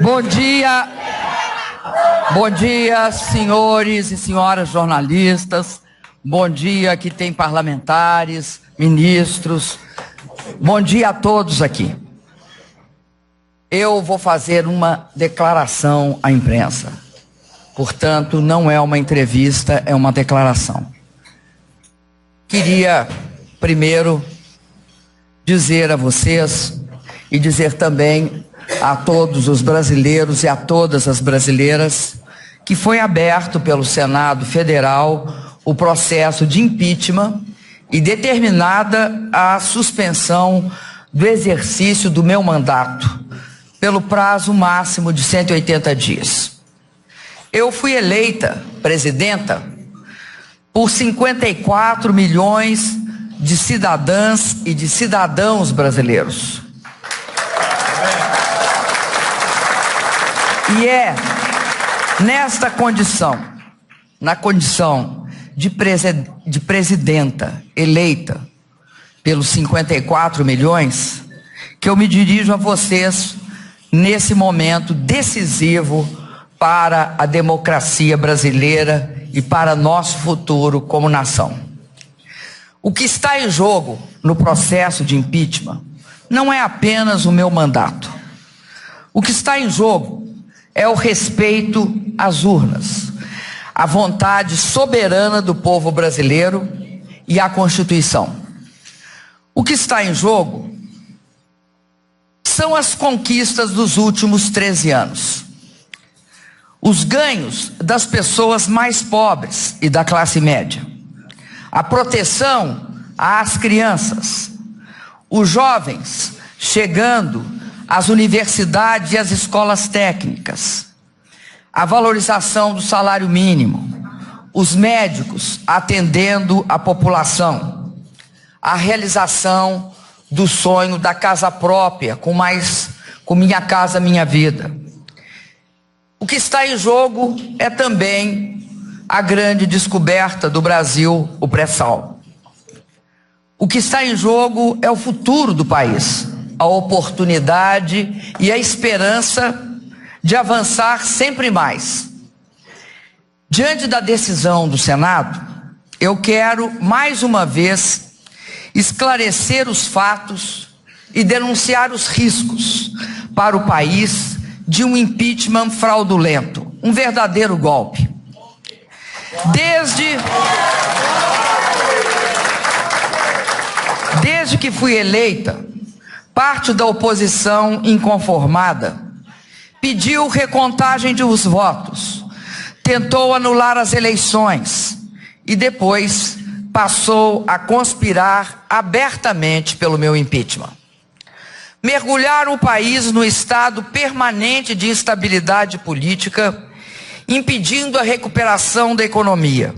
Bom dia, senhores e senhoras jornalistas. Bom dia, aqui tem parlamentares, ministros. Bom dia a todos aqui. Eu vou fazer uma declaração à imprensa. Portanto, não é uma entrevista, é uma declaração. Queria, primeiro, dizer a vocês e dizer também a todos os brasileiros e a todas as brasileiras que foi aberto pelo Senado Federal o processo de impeachment e determinada a suspensão do exercício do meu mandato pelo prazo máximo de 180 dias. Eu fui eleita presidenta por 54 milhões de cidadãs e de cidadãos brasileiros. E é nesta condição, na condição de presidenta eleita pelos 54 milhões, que eu me dirijo a vocês nesse momento decisivo para a democracia brasileira e para nosso futuro como nação. O que está em jogo no processo de impeachment não é apenas o meu mandato. O que está em jogo é o respeito às urnas, a vontade soberana do povo brasileiro e à Constituição. O que está em jogo são as conquistas dos últimos 13 anos. Os ganhos das pessoas mais pobres e da classe média. A proteção às crianças. Os jovens chegando às universidades e às escolas técnicas. A valorização do salário mínimo. Os médicos atendendo a população. A realização do sonho da casa própria, com Minha Casa Minha Vida. O que está em jogo é também a grande descoberta do Brasil, o pré-sal. O que está em jogo é o futuro do país, a oportunidade e a esperança de avançar sempre mais. Diante da decisão do Senado, eu quero mais uma vez esclarecer os fatos e denunciar os riscos para o país de um impeachment fraudulento, um verdadeiro golpe. Desde que fui eleita, parte da oposição inconformada pediu recontagem dos votos, tentou anular as eleições e depois passou a conspirar abertamente pelo meu impeachment. Mergulhar o país no estado permanente de instabilidade política, impedindo a recuperação da economia,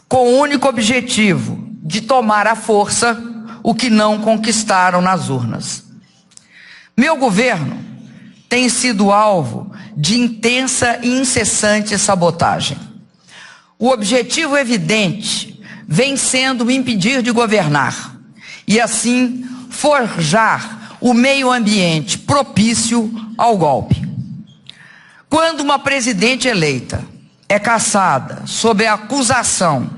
com o único objetivo de tomar à força o que não conquistaram nas urnas. Meu governo tem sido alvo de intensa e incessante sabotagem. O objetivo evidente vem sendo impedir de governar e assim forjar o meio ambiente propício ao golpe. Quando uma presidente eleita é caçada sob a acusação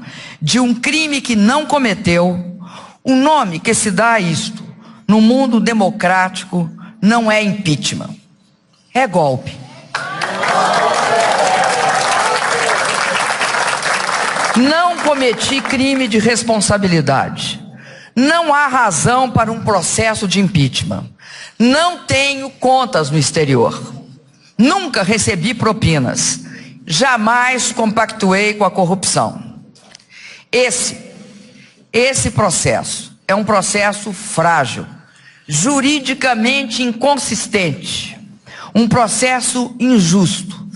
de um crime que não cometeu, o nome que se dá a isto no mundo democrático não é impeachment, é golpe. Não cometi crime de responsabilidade. Não há razão para um processo de impeachment. Não tenho contas no exterior. Nunca recebi propinas. Jamais compactuei com a corrupção. Esse processo é um processo frágil, juridicamente inconsistente, um processo injusto,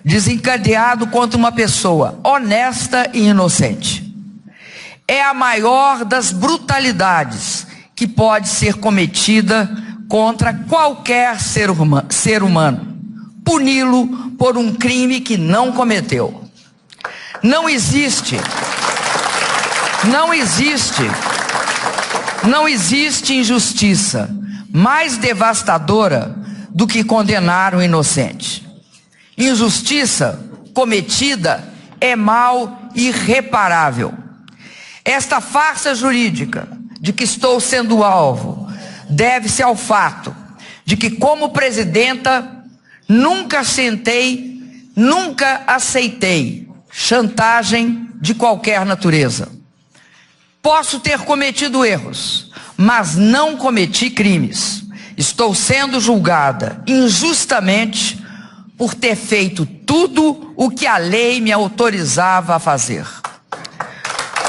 desencadeado contra uma pessoa honesta e inocente. É a maior das brutalidades que pode ser cometida contra qualquer ser humano, puni-lo por um crime que não cometeu. Não existe injustiça mais devastadora do que condenar o inocente. Injustiça cometida é mal irreparável. Esta farsa jurídica de que estou sendo alvo deve-se ao fato de que, como presidenta, nunca aceitei chantagem de qualquer natureza. Posso ter cometido erros, mas não cometi crimes. Estou sendo julgada injustamente por ter feito tudo o que a lei me autorizava a fazer.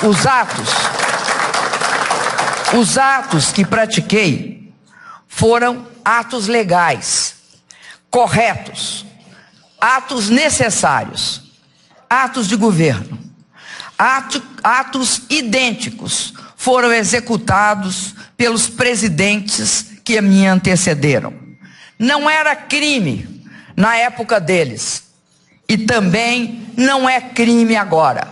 Os atos que pratiquei foram atos legais, corretos, atos necessários, atos de governo, atos idênticos foram executados pelos presidentes que me antecederam. Não era crime na época deles e também não é crime agora.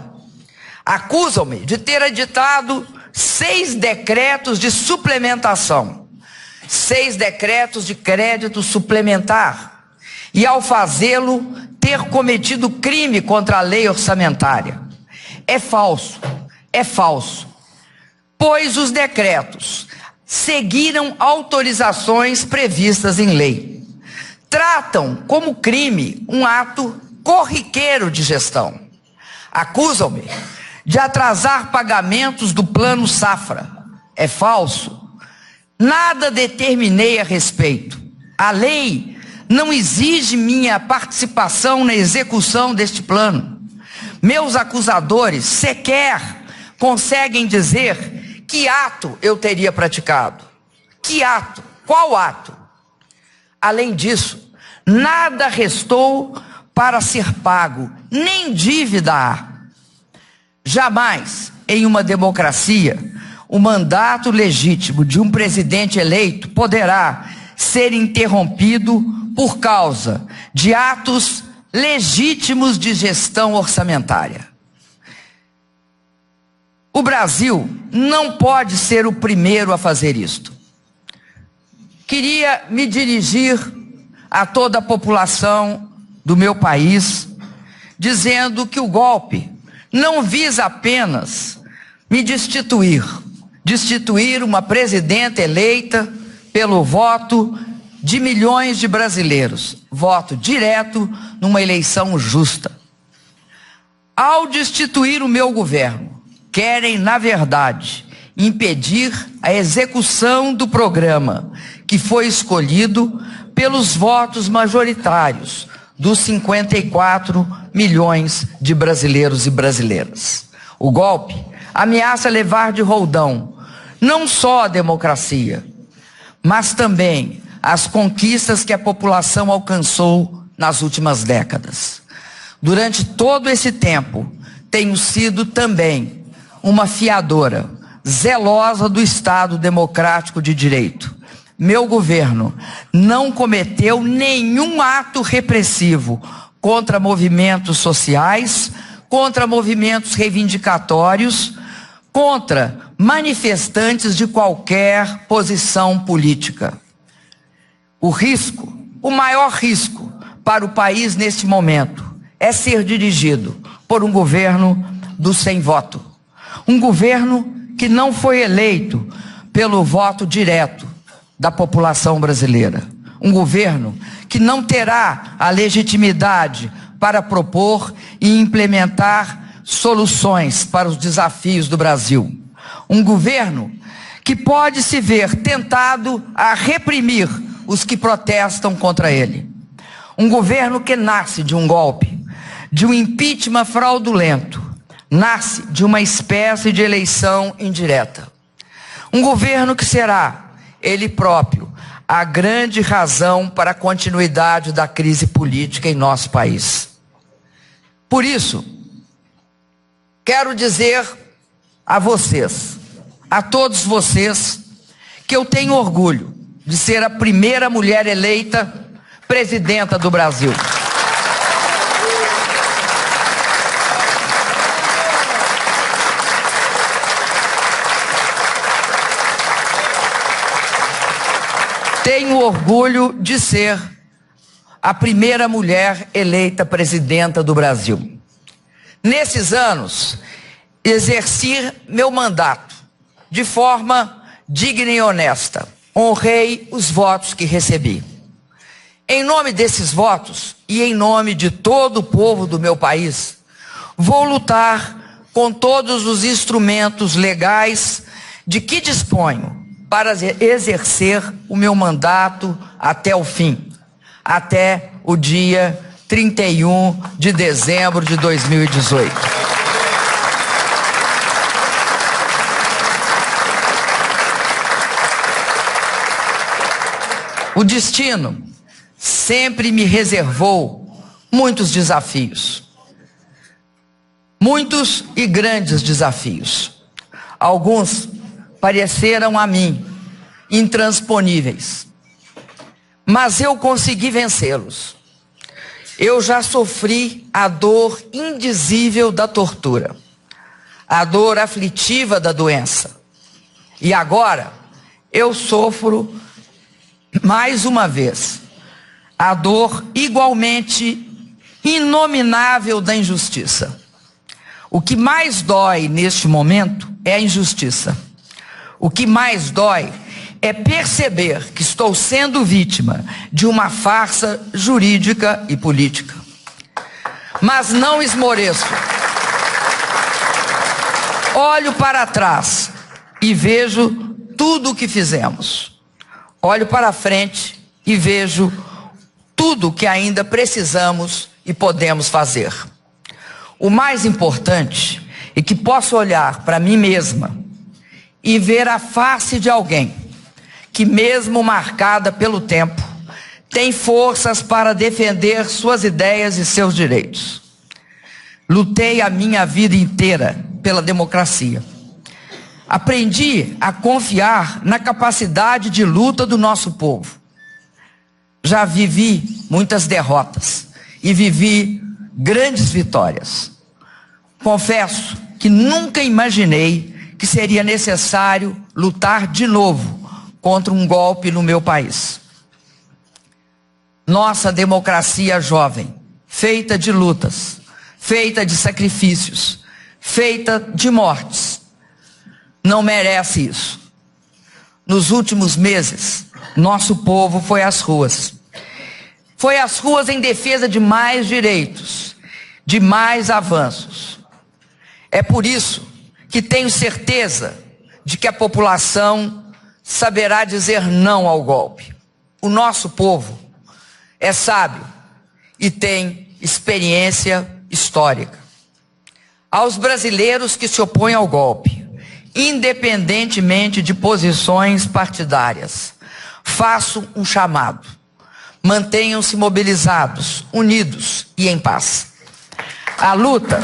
Acusam-me de ter editado 6 decretos de suplementação, 6 decretos de crédito suplementar, e ao fazê-lo ter cometido crime contra a lei orçamentária. É falso, pois os decretos seguiram autorizações previstas em lei. Tratam como crime um ato corriqueiro de gestão. Acusam-me de atrasar pagamentos do Plano Safra. É falso. Nada determinei a respeito. A lei não exige minha participação na execução deste plano. Meus acusadores sequer conseguem dizer que ato eu teria praticado. Que ato? Qual ato? Além disso, nada restou para ser pago, nem dívida há. Jamais, em uma democracia, o mandato legítimo de um presidente eleito poderá ser interrompido por causa de atos legítimos de gestão orçamentária. O Brasil não pode ser o primeiro a fazer isto. Queria me dirigir a toda a população do meu país, dizendo que o golpe não visa apenas me destituir uma presidenta eleita pelo voto de milhões de brasileiros, voto direto numa eleição justa. Ao destituir o meu governo, querem, na verdade, impedir a execução do programa que foi escolhido pelos votos majoritários dos 54 milhões de brasileiros e brasileiras. O golpe ameaça levar de roldão não só a democracia, mas também as conquistas que a população alcançou nas últimas décadas. Durante todo esse tempo, tenho sido também uma fiadora zelosa do Estado Democrático de Direito. Meu governo não cometeu nenhum ato repressivo contra movimentos sociais, contra movimentos reivindicatórios, contra manifestantes de qualquer posição política. O maior risco para o país neste momento é ser dirigido por um governo do sem voto. Um governo que não foi eleito pelo voto direto da população brasileira. Um governo que não terá a legitimidade para propor e implementar soluções para os desafios do Brasil. Um governo que pode se ver tentado a reprimir os que protestam contra ele. Um governo que nasce de um golpe, de um impeachment fraudulento, nasce de uma espécie de eleição indireta. Um governo que será, ele próprio, a grande razão para a continuidade da crise política em nosso país. Por isso, quero dizer a vocês, a todos vocês, que eu tenho orgulho de ser a primeira mulher eleita presidenta do Brasil. Tenho orgulho de ser a primeira mulher eleita presidenta do Brasil. Nesses anos, exerci meu mandato de forma digna e honesta. Honrei os votos que recebi. Em nome desses votos e em nome de todo o povo do meu país, vou lutar com todos os instrumentos legais de que disponho para exercer o meu mandato até o fim, até o dia 31 de dezembro de 2018. O destino sempre me reservou muitos desafios. Muitos e grandes desafios. Alguns pareceram a mim intransponíveis. Mas eu consegui vencê-los. Eu já sofri a dor indizível da tortura, a dor aflitiva da doença. E agora eu sofro mais uma vez a dor igualmente inominável da injustiça. O que mais dói neste momento é a injustiça. O que mais dói é perceber que estou sendo vítima de uma farsa jurídica e política. Mas não esmoreço. Olho para trás e vejo tudo o que fizemos. Olho para frente e vejo tudo o que ainda precisamos e podemos fazer. O mais importante é que posso olhar para mim mesma e ver a face de alguém que, mesmo marcada pelo tempo, tem forças para defender suas ideias e seus direitos. Lutei a minha vida inteira pela democracia. Aprendi a confiar na capacidade de luta do nosso povo. Já vivi muitas derrotas e vivi grandes vitórias. Confesso que nunca imaginei que seria necessário lutar de novo contra um golpe no meu país. Nossa democracia jovem, feita de lutas, feita de sacrifícios, feita de mortes, não merece isso. Nos últimos meses, nosso povo foi às ruas. Foi às ruas em defesa de mais direitos, de mais avanços. É por isso que tenho certeza de que a população saberá dizer não ao golpe. O nosso povo é sábio e tem experiência histórica. Aos brasileiros que se opõem ao golpe, independentemente de posições partidárias, faço um chamado. Mantenham-se mobilizados, unidos e em paz. A luta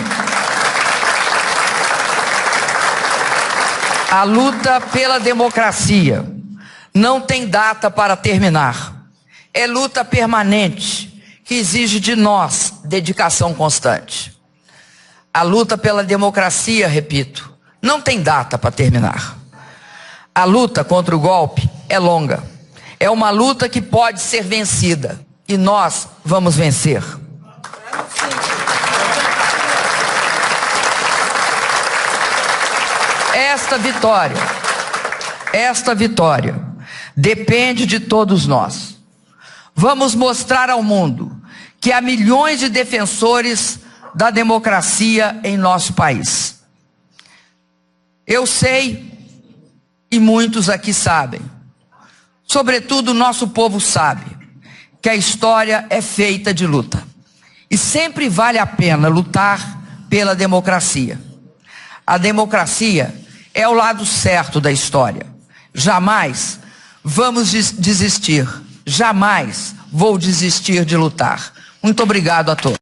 pela democracia não tem data para terminar. É luta permanente que exige de nós dedicação constante. A luta pela democracia, repito, não tem data para terminar. A luta contra o golpe é longa. É uma luta que pode ser vencida e nós vamos vencer. Esta vitória depende de todos nós. Vamos mostrar ao mundo que há milhões de defensores da democracia em nosso país. Eu sei, e muitos aqui sabem, sobretudo o nosso povo sabe, que a história é feita de luta. E sempre vale a pena lutar pela democracia. A democracia é o lado certo da história. Jamais vamos desistir. Jamais vou desistir de lutar. Muito obrigado a todos.